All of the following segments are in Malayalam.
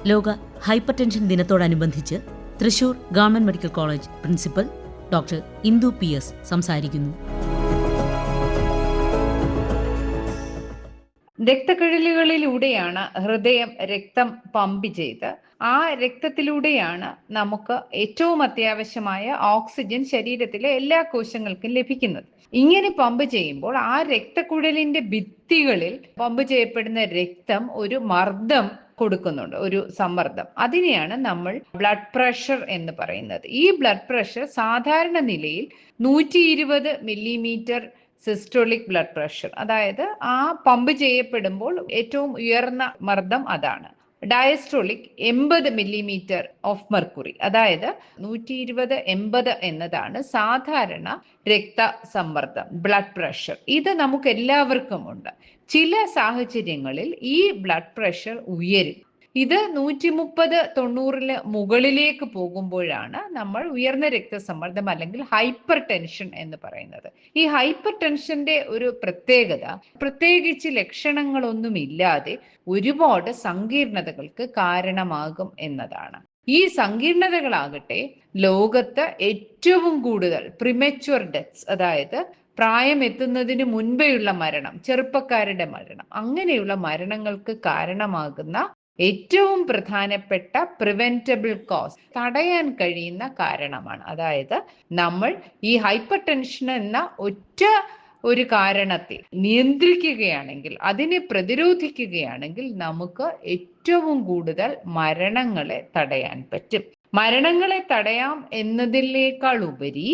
ലോക ഹൈപ്പർ ടെൻഷൻ ദിനത്തോടനുബന്ധിച്ച് Thrissur government medical college principal doctor Indu PS സംസാരിക്കുന്നു. രക്തക്കുഴലുകളിലൂടെയാണ് ഹൃദയം രക്തം പമ്പ് ചെയ്ത് ആ രക്തത്തിലൂടെയാണ് നമുക്ക് ഏറ്റവും അത്യാവശ്യമായ ഓക്സിജൻ ശരീരത്തിലെ എല്ലാ കോശങ്ങൾക്കും ലഭിക്കുന്നത്. ഇങ്ങനെ പമ്പ് ചെയ്യുമ്പോൾ ആ രക്തക്കുഴലിന്റെ ഭിത്തികളിൽ പമ്പ് ചെയ്യപ്പെടുന്ന രക്തം ഒരു മർദ്ദം കൊടുക്കുന്നുണ്ട്, ഒരു സമ്മർദ്ദം. അതിനെയാണ് നമ്മൾ ബ്ലഡ് പ്രഷർ എന്ന് പറയുന്നത്. ഈ ബ്ലഡ് പ്രഷർ സാധാരണ നിലയിൽ 120 മില്ലിമീറ്റർ സിസ്റ്റോളിക് ബ്ലഡ് പ്രഷർ, അതായത് ആ പമ്പ് ചെയ്യപ്പെടുമ്പോൾ ഏറ്റവും ഉയർന്ന മർദ്ദം അതാണ്. ഡയസ്റ്റോളിക് 80 മില്ലിമീറ്റർ ഓഫ് മെർക്കുറി, അതായത് 120/80 എന്നതാണ് സാധാരണ രക്തസമ്മർദ്ദം, ബ്ലഡ് പ്രഷർ. ഇത് നമുക്ക് എല്ലാവർക്കും ഉണ്ട്. ചില സാഹചര്യങ്ങളിൽ ഈ ബ്ലഡ് പ്രഷർ ഉയരും. ഇത് 130/90 മുകളിലേക്ക് പോകുമ്പോഴാണ് നമ്മൾ ഉയർന്ന രക്തസമ്മർദ്ദം അല്ലെങ്കിൽ ഹൈപ്പർ ടെൻഷൻ എന്ന് പറയുന്നത്. ഈ ഹൈപ്പർ ടെൻഷന്റെ ഒരു പ്രത്യേകത, പ്രത്യേകിച്ച് ലക്ഷണങ്ങളൊന്നുമില്ലാതെ ഒരുപാട് സങ്കീർണതകൾക്ക് കാരണമാകും എന്നതാണ്. ഈ സങ്കീർണതകളാകട്ടെ ലോകത്ത് ഏറ്റവും കൂടുതൽ പ്രിമച്വർ ഡെത്ത്സ്, അതായത് പ്രായം എത്തുന്നതിന് മുൻപേയുള്ള മരണം, ചെറുപ്പക്കാരുടെ മരണം, അങ്ങനെയുള്ള മരണങ്ങൾക്ക് കാരണമാകുന്ന ഏറ്റവും പ്രധാനപ്പെട്ട പ്രിവെന്റബിൾ കോസ്, തടയാൻ കഴിയുന്ന കാരണമാണ്. അതായത് നമ്മൾ ഈ ഹൈപ്പർ ടെൻഷൻ എന്ന ഒറ്റ ഒരു കാരണത്തെ നിയന്ത്രിക്കുകയാണെങ്കിൽ, അതിനെ പ്രതിരോധിക്കുകയാണെങ്കിൽ നമുക്ക് ഏറ്റവും കൂടുതൽ മരണങ്ങളെ തടയാൻ പറ്റും. മരണങ്ങളെ തടയാം എന്നതിനേക്കാൾ ഉപരി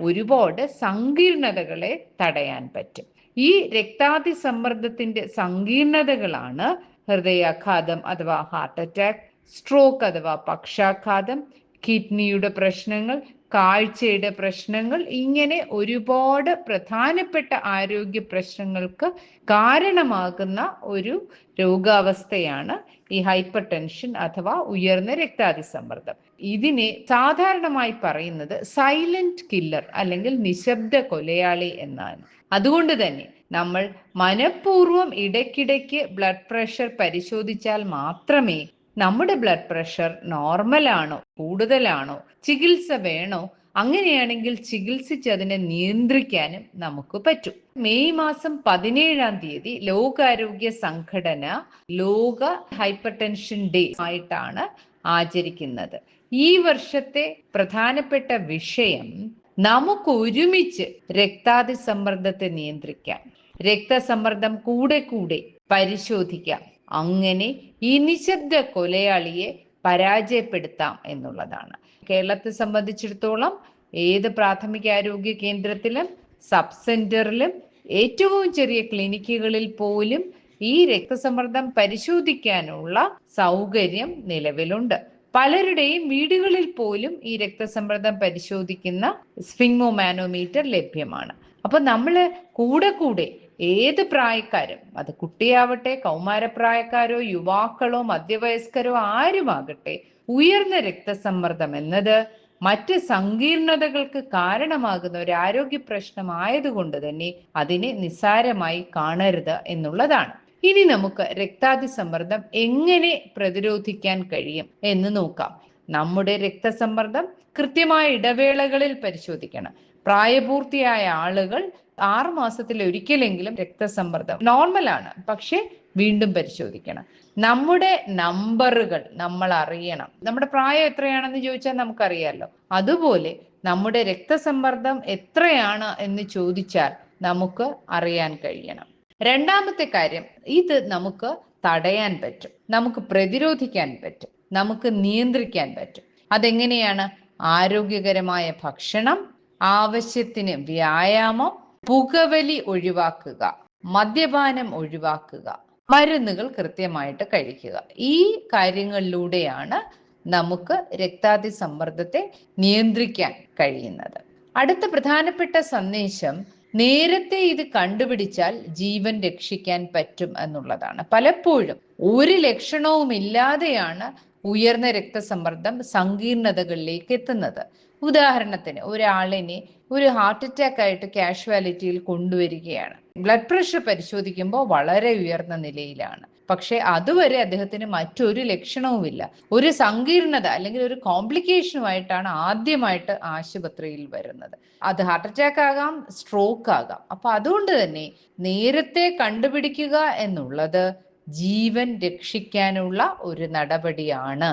ഒരുപാട് സങ്കീർണതകളെ തടയാൻ പറ്റും. ഈ രക്താതിസമ്മർദ്ദത്തിന്റെ സങ്കീർണതകളാണ് ഹൃദയാഘാതം അഥവാ ഹാർട്ട് അറ്റാക്ക്, സ്ട്രോക്ക് അഥവാ പക്ഷാഘാതം, കിഡ്നിയുടെ പ്രശ്നങ്ങൾ, കാഴ്ചയുടെ പ്രശ്നങ്ങൾ. ഇങ്ങനെ ഒരുപാട് പ്രധാനപ്പെട്ട ആരോഗ്യ പ്രശ്നങ്ങൾക്ക് കാരണമാകുന്ന ഒരു രോഗാവസ്ഥയാണ് ഈ ഹൈപ്പർ ടെൻഷൻ അഥവാ ഉയർന്ന രക്താതിസമ്മർദ്ദം. ഇതിനെ സാധാരണമായി പറയുന്നത് സൈലന്റ് കില്ലർ അല്ലെങ്കിൽ നിശബ്ദ കൊലയാളി എന്നാണ്. അതുകൊണ്ട് തന്നെ നമ്മൾ മനഃപൂർവ്വം ഇടയ്ക്കിടയ്ക്ക് ബ്ലഡ് പ്രഷർ പരിശോധിച്ചാൽ മാത്രമേ നമ്മുടെ ബ്ലഡ് പ്രഷർ നോർമൽ ആണോ, കൂടുതലാണോ, ചികിത്സ വേണോ, അങ്ങനെയാണെങ്കിൽ ചികിത്സിച്ച് അതിനെ നിയന്ത്രിക്കാനും നമുക്ക് പറ്റും. മെയ് മാസം 17 ലോകാരോഗ്യ സംഘടന ലോക ഹൈപ്പർ ടെൻഷൻ ഡേ ആയിട്ടാണ് ആചരിക്കുന്നത്. ഈ വർഷത്തെ പ്രധാനപ്പെട്ട വിഷയം നമുക്ക് ഒരുമിച്ച് രക്താതിസമ്മർദ്ദത്തെ നിയന്ത്രിക്കാം, രക്തസമ്മർദ്ദം കൂടെ കൂടെ പരിശോധിക്കാം, അങ്ങനെ ഈ നിശബ്ദ കൊലയാളിയെ പരാജയപ്പെടുത്താം എന്നുള്ളതാണ്. കേരളത്തെ സംബന്ധിച്ചിടത്തോളം ഏത് പ്രാഥമിക ആരോഗ്യ കേന്ദ്രത്തിലും സബ് സെന്ററിലും ഏറ്റവും ചെറിയ ക്ലിനിക്കുകളിൽ പോലും ഈ രക്തസമ്മർദ്ദം പരിശോധിക്കാനുള്ള സൗകര്യം നിലവിലുണ്ട്. പലരുടെയും വീടുകളിൽ പോലും ഈ രക്തസമ്മർദ്ദം പരിശോധിക്കുന്ന സ്ഫിങ്മോമാനോമീറ്റർ ലഭ്യമാണ്. അപ്പൊ നമ്മൾ കൂടെ കൂടെ ഏത് പ്രായക്കാരും, അത് കുട്ടിയാവട്ടെ, കൗമാരപ്രായക്കാരോ, യുവാക്കളോ, മധ്യവയസ്കരോ ആരുമാകട്ടെ, ഉയർന്ന രക്തസമ്മർദ്ദം എന്നത് മറ്റ് സങ്കീർണതകൾക്ക് കാരണമാകുന്ന ഒരു ആരോഗ്യ പ്രശ്നമായതുകൊണ്ട് തന്നെ അതിനെ നിസ്സാരമായി കാണരുത് എന്നുള്ളതാണ്. ഇനി നമുക്ക് രക്താതിസമ്മർദ്ദം എങ്ങനെ പ്രതിരോധിക്കാൻ കഴിയും എന്ന് നോക്കാം. നമ്മുടെ രക്തസമ്മർദ്ദം കൃത്യമായ ഇടവേളകളിൽ പരിശോധിക്കണം. പ്രായപൂർത്തിയായ ആളുകൾ 6 മാസത്തിൽ ഒരിക്കലെങ്കിലും രക്തസമ്മർദ്ദം നോർമലാണ്, പക്ഷെ വീണ്ടും പരിശോധിക്കണം. നമ്മുടെ നമ്പറുകൾ നമ്മൾ അറിയണം. നമ്മുടെ പ്രായം എത്രയാണെന്ന് ചോദിച്ചാൽ നമുക്കറിയാമല്ലോ. അതുപോലെ നമ്മുടെ രക്തസമ്മർദ്ദം എത്രയാണ് എന്ന് ചോദിച്ചാൽ നമുക്ക് അറിയാൻ കഴിയണം. രണ്ടാമത്തെ കാര്യം, ഇത് നമുക്ക് തടയാൻ പറ്റും, നമുക്ക് പ്രതിരോധിക്കാൻ പറ്റും, നമുക്ക് നിയന്ത്രിക്കാൻ പറ്റും. അതെങ്ങനെയാണ്? ആരോഗ്യകരമായ ഭക്ഷണം, ആവശ്യത്തിന് വ്യായാമം, പുകവലി ഒഴിവാക്കുക, മദ്യപാനം ഒഴിവാക്കുക, മരുന്നുകൾ കൃത്യമായിട്ട് കഴിക്കുക. ഈ കാര്യങ്ങളിലൂടെയാണ് നമുക്ക് രക്താതിസമ്മർദ്ദത്തെ നിയന്ത്രിക്കാൻ കഴിയുന്നത്. അടുത്ത പ്രധാനപ്പെട്ട സന്ദേശം, നേരത്തെ ഇത് കണ്ടുപിടിച്ചാൽ ജീവൻ രക്ഷിക്കാൻ പറ്റും എന്നുള്ളതാണ്. പലപ്പോഴും ഒരു ലക്ഷണവും ഇല്ലാതെയാണ് ഉയർന്ന രക്തസമ്മർദ്ദം സങ്കീർണതകളിലേക്ക് എത്തുന്നത്. ഉദാഹരണത്തിന് ഒരാളിനെ ഒരു ഹാർട്ട് അറ്റാക്ക് ആയിട്ട് കാഷ്വാലിറ്റിയിൽ കൊണ്ടുവരികയാണ്. ബ്ലഡ് പ്രഷർ പരിശോധിക്കുമ്പോൾ വളരെ ഉയർന്ന നിലയിലാണ്. പക്ഷെ അതുവരെ അദ്ദേഹത്തിന് മറ്റൊരു ലക്ഷണവുമില്ല. ഒരു സങ്കീർണത അല്ലെങ്കിൽ ഒരു കോംപ്ലിക്കേഷനുമായിട്ടാണ് ആദ്യമായിട്ട് ആശുപത്രിയിൽ വരുന്നത്. അത് ഹാർട്ട് അറ്റാക്ക് ആകാം, സ്ട്രോക്ക് ആകാം. അപ്പൊ അതുകൊണ്ട് തന്നെ നേരത്തെ കണ്ടുപിടിക്കുക എന്നുള്ളത് ജീവൻ രക്ഷിക്കാനുള്ള ഒരു നടപടിയാണ്.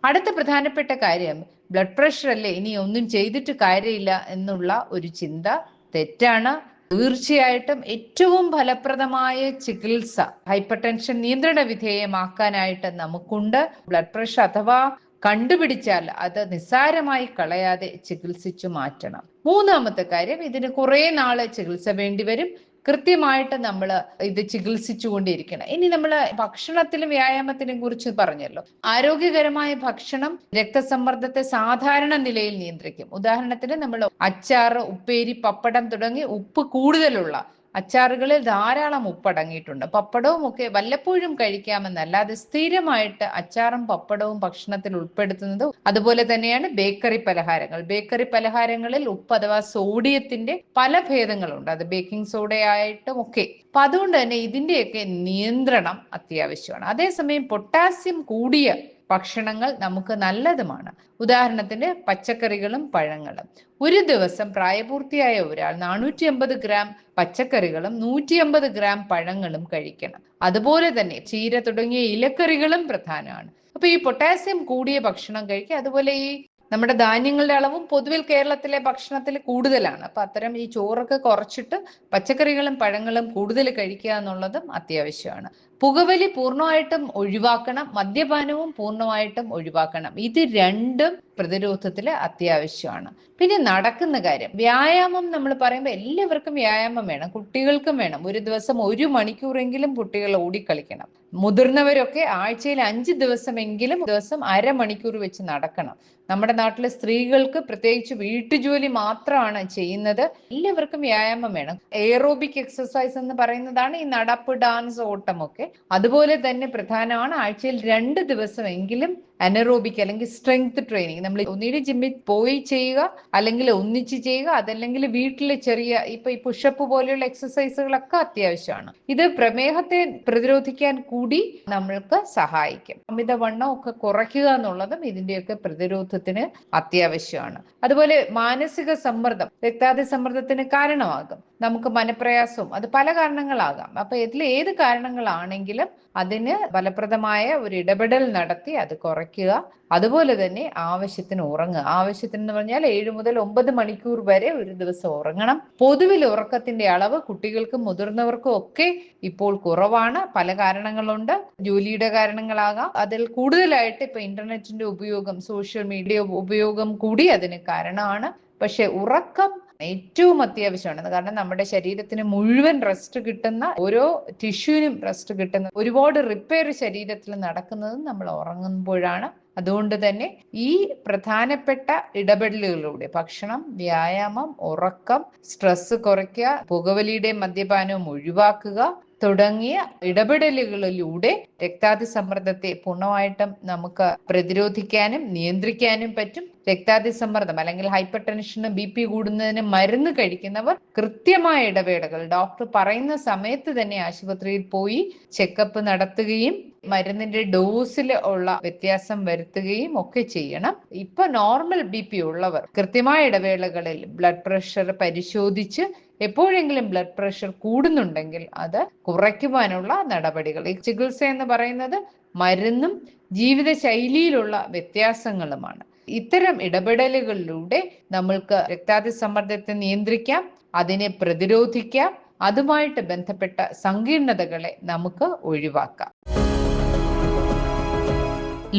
അടുത്ത പ്രധാനപ്പെട്ട കാര്യം, ബ്ലഡ് പ്രഷർ അല്ലേ, ഇനി ഒന്നും ചെയ്തിട്ട് കാര്യമില്ല എന്നുള്ള ഒരു ചിന്ത തെറ്റാണ്. തീർച്ചയായിട്ടും ഏറ്റവും ഫലപ്രദമായ ചികിത്സ ഹൈപ്പർ ടെൻഷൻ നിയന്ത്രണ വിധേയമാക്കാനായിട്ട് നമുക്കുണ്ട്. ബ്ലഡ് പ്രഷർ അഥവാ കണ്ടുപിടിച്ചാൽ അത് നിസ്സാരമായി കളയാതെ ചികിത്സിച്ചു മാറ്റണം. മൂന്നാമത്തെ കാര്യം, ഇതിന് കുറെ നാള് ചികിത്സ വേണ്ടിവരും. കൃത്യമായിട്ട് നമ്മൾ ഇത് ചികിത്സിച്ചുകൊണ്ടിരിക്കണം. ഇനി നമ്മൾ ഭക്ഷണത്തിലും വ്യായാമത്തിനും കുറിച്ച് പറഞ്ഞല്ലോ. ആരോഗ്യകരമായ ഭക്ഷണം രക്തസമ്മർദ്ദത്തെ സാധാരണ നിലയിൽ നിയന്ത്രിക്കും. ഉദാഹരണത്തിന് നമ്മൾ അച്ചാറ്, ഉപ്പേരി, പപ്പടം തുടങ്ങി ഉപ്പ് കൂടുതലുള്ള അച്ചാറുകളിൽ ധാരാളം ഉപ്പടങ്ങിയിട്ടുണ്ട്. പപ്പടവും ഒക്കെ വല്ലപ്പോഴും കഴിക്കാമെന്നല്ലാതെ സ്ഥിരമായിട്ട് അച്ചാറും പപ്പടവും ഭക്ഷണത്തിൽ ഉൾപ്പെടുത്തുന്നത്. അതുപോലെ തന്നെയാണ് ബേക്കറി പലഹാരങ്ങൾ. ബേക്കറി പലഹാരങ്ങളിൽ ഉപ്പ് അഥവാ സോഡിയത്തിന്റെ പല ഭേദങ്ങളുണ്ട്. അത് ബേക്കിംഗ് സോഡയായിട്ടും ഒക്കെ. അപ്പൊ അതുകൊണ്ട് തന്നെ ഇതിന്റെയൊക്കെ നിയന്ത്രണം അത്യാവശ്യമാണ്. അതേസമയം പൊട്ടാസ്യം കൂടിയ ഭക്ഷണങ്ങൾ നമുക്ക് നല്ലതുമാണ്. ഉദാഹരണത്തിന് പച്ചക്കറികളും പഴങ്ങളും. ഒരു ദിവസം പ്രായപൂർത്തിയായ ഒരാൾ 450 ഗ്രാം പച്ചക്കറികളും 150 ഗ്രാം പഴങ്ങളും കഴിക്കണം. അതുപോലെ തന്നെ ചീര തുടങ്ങിയ ഇലക്കറികളും പ്രധാനമാണ്. അപ്പൊ ഈ പൊട്ടാസ്യം കൂടിയ ഭക്ഷണം കഴിക്കുക. അതുപോലെ ഈ നമ്മുടെ ധാന്യങ്ങളുടെ അളവും പൊതുവിൽ കേരളത്തിലെ ഭക്ഷണത്തിൽ കൂടുതലാണ്. അപ്പൊ അത്തരം ഈ ചോറൊക്കെ കുറച്ചിട്ട് പച്ചക്കറികളും പഴങ്ങളും കൂടുതൽ കഴിക്കുക എന്നുള്ളതും അത്യാവശ്യമാണ്. പുകവലി പൂർണ്ണമായിട്ടും ഒഴിവാക്കണം. മദ്യപാനവും പൂർണ്ണമായിട്ടും ഒഴിവാക്കണം. ഇത് രണ്ടും പ്രതിരോധത്തിൽ അത്യാവശ്യമാണ്. പിന്നെ നടക്കുന്ന കാര്യം, വ്യായാമം നമ്മൾ പറയുമ്പോൾ എല്ലാവർക്കും വ്യായാമം വേണം, കുട്ടികൾക്കും വേണം. ഒരു ദിവസം 1 മണിക്കൂറെങ്കിലും കുട്ടികൾ ഓടിക്കളിക്കണം. മുതിർന്നവരൊക്കെ ആഴ്ചയിൽ 5 ദിവസമെങ്കിലും ദിവസം അരമണിക്കൂർ വെച്ച് നടക്കണം. നമ്മുടെ നാട്ടിലെ സ്ത്രീകൾക്ക് പ്രത്യേകിച്ച് വീട്ടുജോലി മാത്രമാണ് ചെയ്യുന്നത്. എല്ലാവർക്കും വ്യായാമം വേണം. എയറോബിക് എക്സസൈസ് എന്ന് പറയുന്നതാണ് ഈ നടപ്പ്, ഡാൻസ്, ഓട്ടമൊക്കെ. അതുപോലെ തന്നെ പ്രധാനമാണ് ആഴ്ചയിൽ 2 ദിവസമെങ്കിലും അനറോബിക് അല്ലെങ്കിൽ സ്ട്രെങ്ത് ട്രെയിനിങ്. നമ്മൾ ഒന്നിനും ജിമ്മിൽ പോയി ചെയ്യുക, അല്ലെങ്കിൽ ഒന്നിച്ച് ചെയ്യുക, അതല്ലെങ്കിൽ വീട്ടിലെ ചെറിയ ഇപ്പൊ ഈ പുഷപ്പ് പോലെയുള്ള എക്സസൈസുകളൊക്കെ അത്യാവശ്യമാണ്. ഇത് പ്രമേഹത്തെ പ്രതിരോധിക്കാൻ കൂടി നമ്മൾക്ക് സഹായിക്കും. അമിതവണ്ണം ഒക്കെ കുറയ്ക്കുക എന്നുള്ളതും ഇതിന്റെയൊക്കെ പ്രതിരോധത്തിന് അത്യാവശ്യമാണ്. അതുപോലെ മാനസിക സമ്മർദ്ദം രക്താതി സമ്മർദ്ദത്തിന് കാരണമാകും. നമുക്ക് മനപ്രയാസവും, അത് പല കാരണങ്ങളാകാം. അപ്പൊ ഇതിൽ ഏത് കാരണങ്ങളാണെങ്കിലും അതിന് ഫലപ്രദമായ ഒരു ഇടപെടൽ നടത്തി അത് കുറയ്ക്കുക. അതുപോലെ തന്നെ ആവശ്യത്തിന് ഉറങ്ങുക. ആവശ്യത്തിന് എന്ന് പറഞ്ഞാൽ 7 മുതൽ 9 മണിക്കൂർ വരെ ഒരു ദിവസം ഉറങ്ങണം. പൊതുവിൽ ഉറക്കത്തിന്റെ അളവ് കുട്ടികൾക്കും മുതിർന്നവർക്കും ഒക്കെ ഇപ്പോൾ കുറവാണ്. പല കാരണങ്ങളുണ്ട്. ജോലിയുടെ കാരണങ്ങളാകാം. അതിൽ കൂടുതലായിട്ട് ഇപ്പൊ ഇന്റർനെറ്റിന്റെ ഉപയോഗം, സോഷ്യൽ മീഡിയ ഉപയോഗം കൂടി അതിന് കാരണമാണ്. പക്ഷെ ഉറക്കം ഏറ്റവും അത്യാവശ്യമാണ്. കാരണം നമ്മുടെ ശരീരത്തിന് മുഴുവൻ റെസ്റ്റ് കിട്ടുന്ന, ഓരോ ടിഷ്യൂവിനും റെസ്റ്റ് കിട്ടുന്ന, ഒരുപാട് റിപ്പയർ ശരീരത്തിൽ നടക്കുന്നത് നമ്മൾ ഉറങ്ങുമ്പോഴാണ്. അതുകൊണ്ട് തന്നെ ഈ പ്രധാനപ്പെട്ട ഇടപെടലുകളിലൂടെ ഭക്ഷണം, വ്യായാമം, ഉറക്കം, സ്ട്രെസ് കുറയ്ക്കുക, പുകവലിയുടെയും മദ്യപാനവും ഒഴിവാക്കുക തുടങ്ങിയ ഇടപെടലുകളിലൂടെ രക്താതിസമ്മർദ്ദത്തെ പൂർണ്ണമായിട്ടും നമുക്ക് പ്രതിരോധിക്കാനും നിയന്ത്രിക്കാനും പറ്റും. രക്താതിസമ്മർദ്ദം അല്ലെങ്കിൽ ഹൈപ്പർ ടെൻഷനും BP കൂടുന്നതിന് മരുന്ന് കഴിക്കുന്നവർ കൃത്യമായ ഇടവേളകൾ, ഡോക്ടർ പറയുന്ന സമയത്ത് തന്നെ ആശുപത്രിയിൽ പോയി ചെക്കപ്പ് നടത്തുകയും മരുന്നിന്റെ ഡോസിൽ ഉള്ള വ്യത്യാസം വരുത്തുകയും ഒക്കെ ചെയ്യണം. ഇപ്പൊ നോർമൽ BP ഉള്ളവർ കൃത്യമായ ഇടവേളകളിൽ ബ്ലഡ് പ്രഷർ പരിശോധിച്ച് എപ്പോഴെങ്കിലും ബ്ലഡ് പ്രഷർ കൂടുന്നുണ്ടെങ്കിൽ അത് കുറയ്ക്കുവാനുള്ള നടപടികൾ. ഈ ചികിത്സ എന്ന് പറയുന്നത് മരുന്നും ജീവിതശൈലിയിലുള്ള വ്യത്യാസങ്ങളുമാണ്. ഇത്തരം ഇടപെടലുകളിലൂടെ നമ്മൾക്ക് രക്താതിസമ്മർദ്ദത്തെ നിയന്ത്രിക്കാം, അതിനെ പ്രതിരോധിക്കാം, അതുമായിട്ട് ബന്ധപ്പെട്ട സങ്കീർണതകളെ നമുക്ക് ഒഴിവാക്കാം.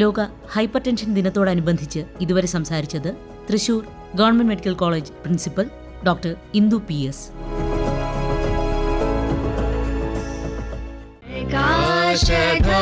ലോക ഹൈപ്പർ ടെൻഷൻ ദിനത്തോടനുബന്ധിച്ച് ഇതുവരെ സംസാരിച്ചത് Thrissur government medical college principal doctor Indu PS. Ekashaka